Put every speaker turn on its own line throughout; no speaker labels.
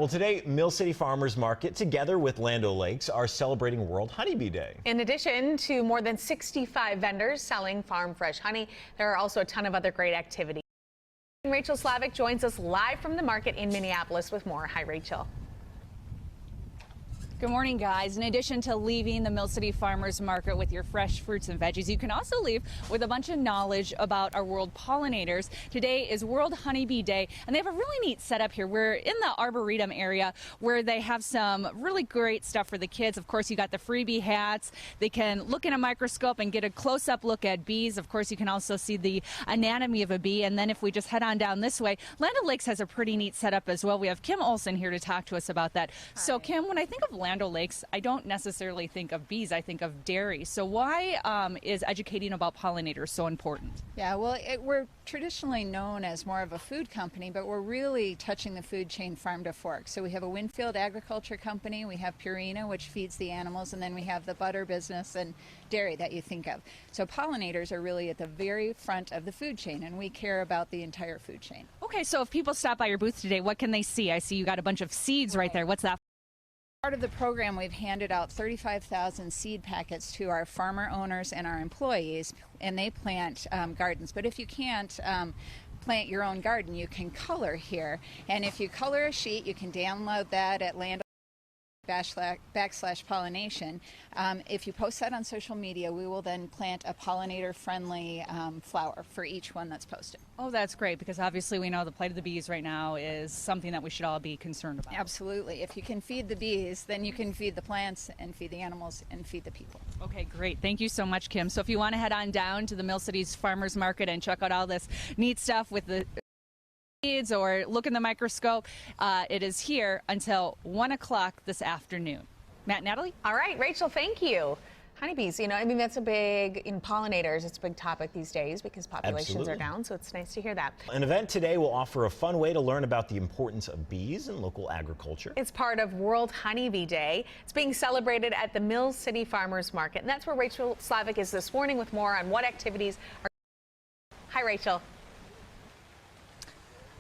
Well, today, Mill City Farmers Market, together with Land O'Lakes, are celebrating World Honeybee Day.
In addition to more than 65 vendors selling farm fresh honey, there are also a ton of other great activities. Rachel Slavik joins us live from the market in Minneapolis with more. Hi, Rachel.
Good morning, guys. In addition to leaving the Mill City Farmers Market with your fresh fruits and veggies, you can also leave with a bunch of knowledge about our world pollinators. Today is World Honeybee Day, and they have a really neat setup here. We're in the Arboretum area where they have some really great stuff for the kids. Of course, you got the freebie hats. They can look in a microscope and get a close-up look at bees. Of course, you can also see the anatomy of a bee. And then if we just head on down this way, Land O'Lakes has a pretty neat setup as well. We have Kim Olson here to talk to us about that. Hi. So, Kim, when I think of Land O'Lakes, I don't necessarily think of bees, I think of dairy. So why is educating about pollinators so important?
Yeah, well, we're traditionally known as more of a food company, but we're really touching the food chain farm to fork. So we have a Winfield agriculture company, we have Purina, which feeds the animals, and then we have the butter business and dairy that you think of. So pollinators are really at the very front of the food chain, and we care about the entire food chain.
Okay, so if people stop by your booth today, what can they see? I see you got a bunch of seeds right there. What's that?
Part of the program, we've handed out 35,000 seed packets to our farmer owners and our employees, and they plant gardens. But if you can't plant your own garden, you can color here. And if you color a sheet, you can download that at /pollination. If you post that on social media, we will then plant a pollinator-friendly flower for each one that's posted.
Oh, that's great, because obviously we know the plight of the bees right now is something that we should all be concerned about.
Absolutely. If you can feed the bees, then you can feed the plants and feed the animals and feed the people.
Okay, great. Thank you so much, Kim. So if you want to head on down to the Mill City's Farmers Market and check out all this neat stuff with the or look in the microscope, it is here until 1 o'clock this afternoon. Matt, Natalie?
All right, Rachel, thank you. Honeybees, you know, I mean, that's a big, in pollinators, it's a big topic these days because populations are down, so it's nice to hear that.
An event today will offer a fun way to learn about the importance of bees in local agriculture.
It's part of World Honeybee Day. It's being celebrated at the Mill City Farmers Market, and that's where Rachel Slavik is this morning with more on what activities are. Hi, Rachel.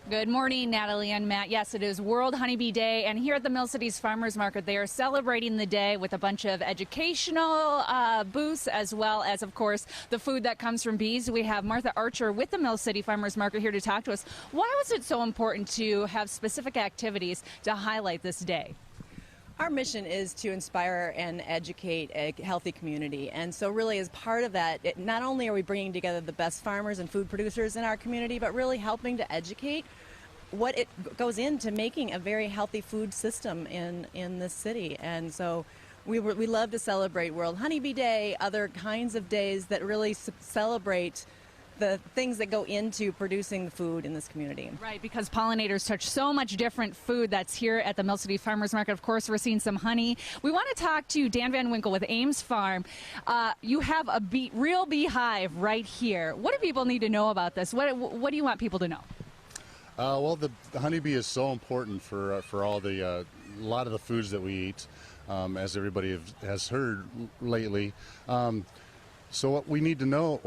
Good morning, Natalie and Matt. Yes, it is World Honeybee Day, and here at the Mill City's Farmers Market, they are celebrating the day with a bunch of educational booths, as well as, of course, the food that comes from bees. We have Martha Archer with the Mill City Farmers Market here to talk to us. Why was it so important to have specific activities to highlight this day?
Our mission is to inspire and educate a healthy community, and so really as part of that, not only are we bringing together the best farmers and food producers in our community, but really helping to educate what it goes into making a very healthy food system in this city. And so we love to celebrate World Honeybee Day, other kinds of days that really celebrate the things that go into producing the food in this community. Right, because pollinators touch so much different food that's here at the Mill City Farmers Market. Of course, we're seeing some honey. We want to talk to Dan Van Winkle with Ames Farm. You have a real beehive right here. What do people need to know about this? What do you want people to know?
Well, the honeybee is so important for all the a lot of the foods that we eat, as everybody has heard lately. So what we need to know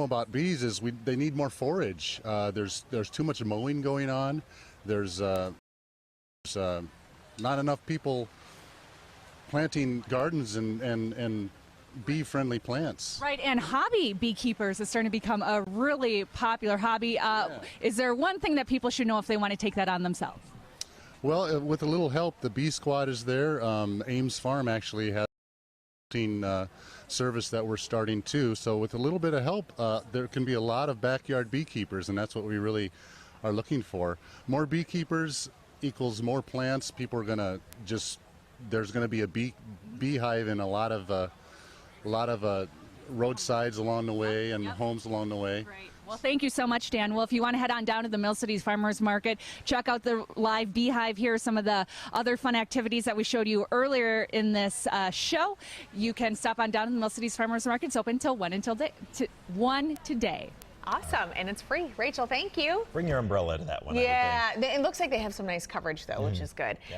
about bees is they need more forage. There's too much mowing going on. There's not enough people planting gardens and bee-friendly plants.
Right, and hobby beekeepers is starting to become a really popular hobby. Is there one thing that people should know if they want to take that on themselves?
Well, with a little help, the Bee Squad is there. Ames Farm actually has service that we're starting too. So with a little bit of help, there can be a lot of backyard beekeepers, and that's what we really are looking for. More beekeepers equals more plants. People are gonna there's gonna be a beehive in a lot of roadsides along the way and homes along the way.
Great. Well, thank you so much, Dan. Well, if you want to head on down to the Mill City's Farmers Market, check out the live beehive here, some of the other fun activities that we showed you earlier in this show. You can stop on down to the Mill City's Farmers Market. It's open until 1 today.
Awesome, and it's free. Rachel, thank you.
Bring your umbrella to that one.
Yeah, it looks like they have some nice coverage, though, which is good. Yep.